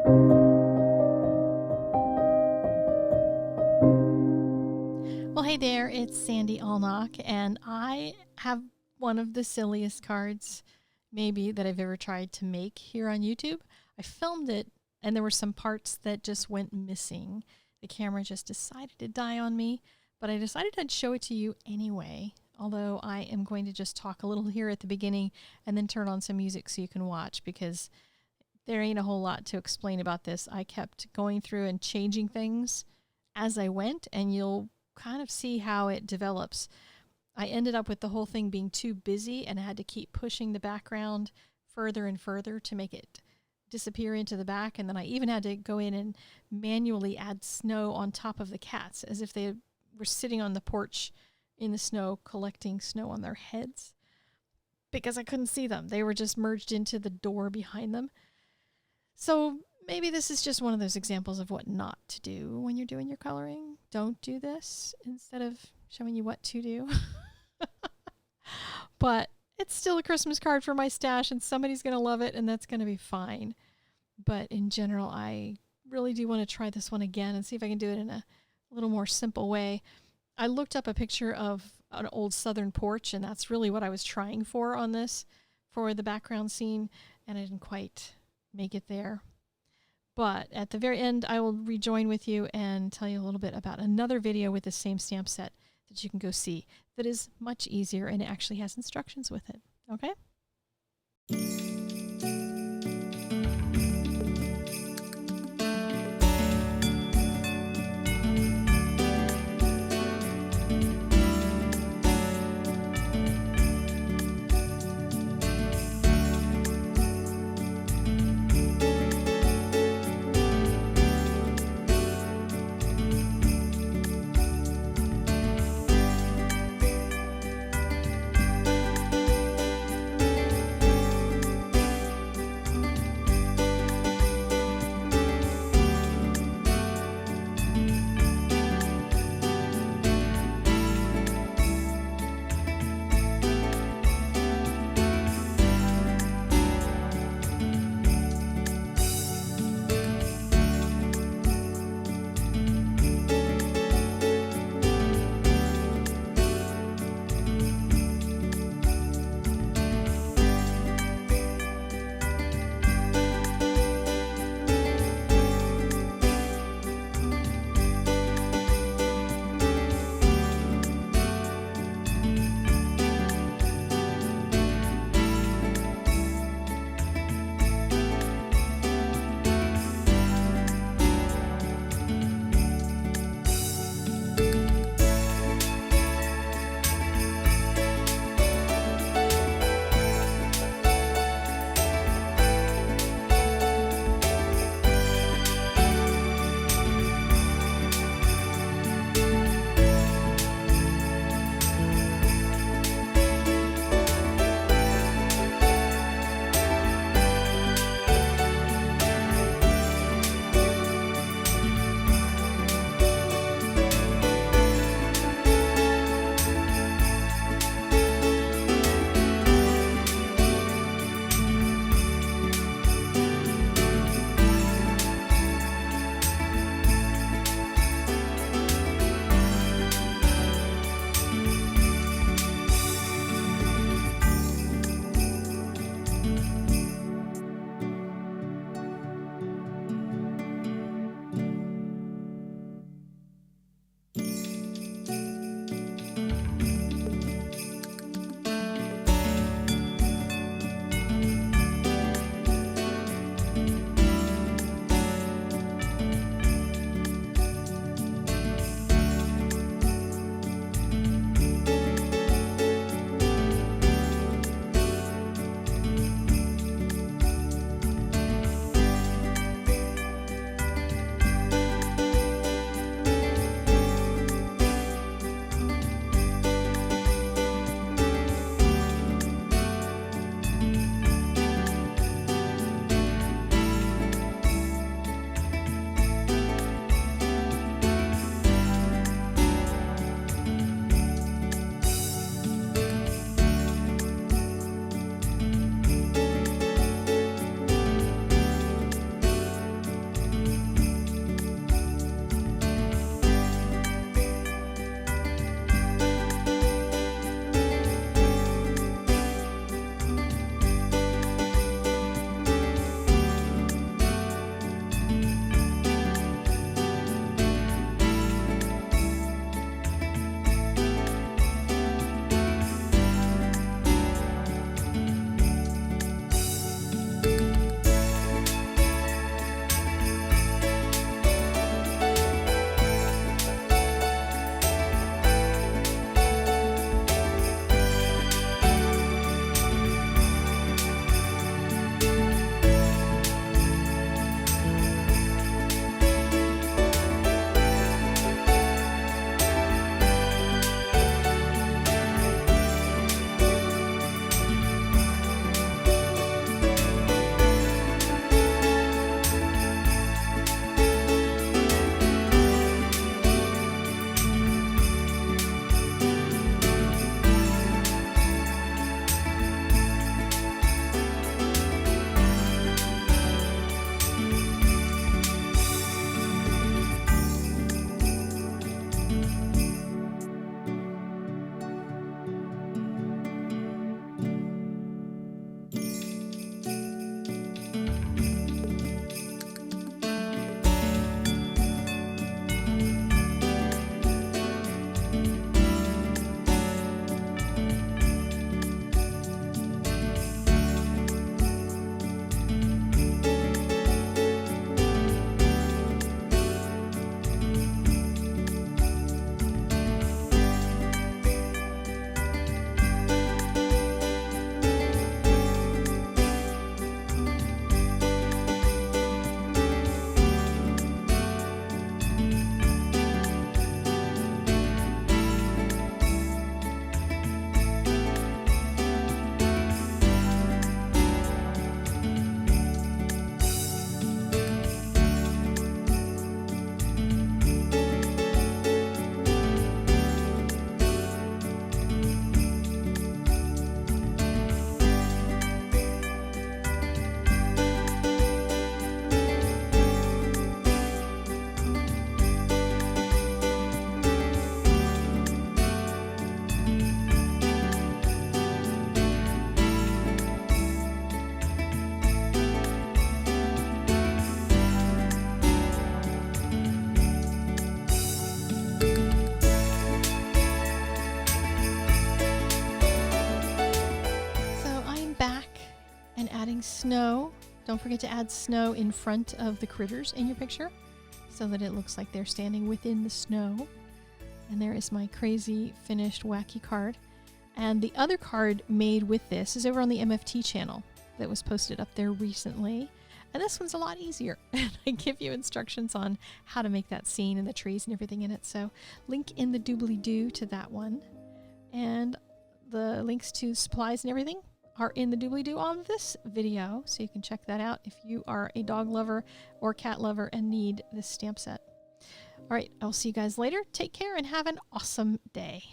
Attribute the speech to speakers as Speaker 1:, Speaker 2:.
Speaker 1: Well, hey there, it's Sandy Allnock, and I have one of the silliest cards maybe that I've ever tried to make here on YouTube. I filmed it, and there were some parts that just went missing. The camera just decided to die on me, but I decided I'd show it to you anyway, although I am going to just talk a little here at the beginning and then turn on some music so you can watch, because there ain't a whole lot to explain about this. I kept going through and changing things as I went, and you'll kind of see how it develops. I ended up with the whole thing being too busy, and I had to keep pushing the background further and further to make it disappear into the back. And then I even had to go in and manually add snow on top of the cats, as if they were sitting on the porch in the snow collecting snow on their heads, because I couldn't see them. They were just merged into the door behind them. So maybe this is just one of those examples of what not to do when you're doing your coloring. Don't do this instead of showing you what to do. But it's still a Christmas card for my stash, and somebody's going to love it, and that's going to be fine. But in general, I really do want to try this one again and see if I can do it in a little more simple way. I looked up a picture of an old southern porch, and that's really what I was trying for on this, for the background scene, and I didn't quite make it there. But at the very end, I will rejoin with you and tell you a little bit about another video with the same stamp set that you can go see that is much easier, and it actually has instructions with it. Okay? snow. Don't forget to add snow in front of the critters in your picture so that it looks like they're standing within the snow. And there is my crazy finished wacky card. And the other card made with this is over on the MFT channel that was posted up there recently. And this one's a lot easier. I give you instructions on how to make that scene and the trees and everything in it. So link in the doobly-doo to that one. And the links to supplies and everything are in the doobly-doo on this video. So you can check that out if you are a dog lover or cat lover and need this stamp set. All right, I'll see you guys later. Take care and have an awesome day.